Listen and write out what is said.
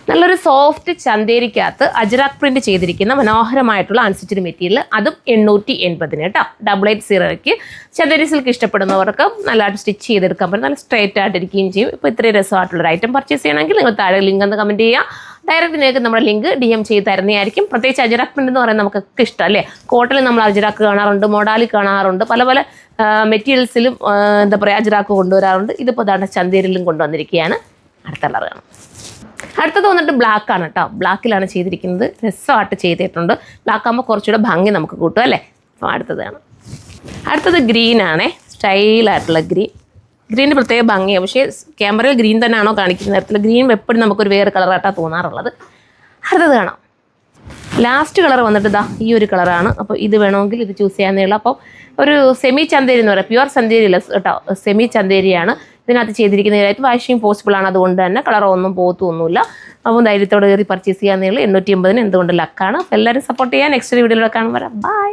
നല്ലൊരു soft ചന്തേരിക്കകത്ത് ajrak print ചെയ്തിരിക്കുന്ന മനോഹരമായിട്ടുള്ള അൺസ്റ്റിച്ചഡ് മെറ്റീരിയൽ, അതും 880 കേട്ടോ. 880ക്ക് ചന്തേരി സിൽക്ക് ഇഷ്ടപ്പെടുന്നവർക്ക് നല്ലതായിട്ട് സ്റ്റിച്ച് ചെയ്തെടുക്കാൻ പറ്റും. നല്ല സ്ട്രേറ്റ് ആയിട്ടിരിക്കുകയും ചെയ്യും. ഇപ്പോൾ ഇത്രയും രസമായിട്ടുള്ളൊരു ഐറ്റം പർച്ചേസ് ചെയ്യണമെങ്കിൽ നിങ്ങൾ താഴെ ലിങ്ക് ഒന്ന് കമൻറ്റ് ചെയ്യുക. ഡയറക്റ്റ് നിങ്ങൾക്ക് നമ്മുടെ ലിങ്ക് DM ചെയ്ത് തരുന്നതായിരിക്കും. പ്രത്യേകിച്ച് അജ്രക് പ്രിന്റ് എന്ന് പറയുന്നത് നമുക്കൊക്കെ ഇഷ്ടം അല്ലേ. കോട്ടണിൽ നമ്മൾ അജ്രക് കാണാറുണ്ട്, മോഡാലി കാണാറുണ്ട്, പല പല മെറ്റീരിയൽസിലും എന്താ പറയുക അജ്രക് കൊണ്ടുവരാറുണ്ട്. ഇതിപ്പോൾ അതാണ് ചന്തേരിയിലും കൊണ്ടുവന്നിരിക്കുകയാണ്. അടുത്ത കളർ കാണാം. അടുത്തത് വന്നിട്ട് ബ്ലാക്ക് ആണ് കേട്ടോ. ബ്ലാക്കിലാണ് ചെയ്തിരിക്കുന്നത്. രസമായിട്ട് ചെയ്തിട്ടുണ്ട്. ബ്ലാക്ക് ആകുമ്പോൾ കുറച്ചുകൂടെ ഭംഗി നമുക്ക് കൂട്ടും അല്ലേ. അപ്പോൾ അടുത്തത് ഗ്രീനാണേ. സ്റ്റൈലായിട്ടുള്ള ഗ്രീനിൻ്റെ പ്രത്യേക ഭംഗിയാണ്. പക്ഷേ ക്യാമറയിൽ ഗ്രീൻ തന്നെയാണോ കാണിക്കുന്ന തരത്തിൽ ഗ്രീൻ എപ്പോഴും നമുക്കൊരു വേറെ കളറായിട്ടാണ് തോന്നാറുള്ളത്. അടുത്തത് കാണാം. ലാസ്റ്റ് കളർ വന്നിട്ട് ഇതാ ഈ ഒരു കളറാണ്. അപ്പോൾ ഇത് വേണമെങ്കിൽ ഇത് ചൂസ് ചെയ്യാവുന്നേ ഉള്ളൂ. അപ്പോൾ ഒരു സെമി ചന്തേരി എന്ന് പറയാം, പ്യുവർ ചന്തേരി അല്ല കേട്ടോ, സെമി ചന്തേരിയാണ് ഇതിനകത്ത് ചെയ്തിരിക്കുന്നതായിട്ട്. വാഷിങ് പോസിബിൾ ആണ്, അതുകൊണ്ട് തന്നെ കളറൊന്നും പോകത്തൊന്നുമില്ല. അപ്പോൾ ധൈര്യത്തോടെ കയറി പർച്ചേസ് ചെയ്യാവുന്നേ ഉള്ളൂ. 880 എന്തുകൊണ്ട് ലക്കാണ്. അപ്പോൾ എല്ലാവരും സപ്പോർട്ട് ചെയ്യാൻ. നെക്സ്റ്റ് വീഡിയോയിലൂടെ കാണുമ്പോൾ ബൈ.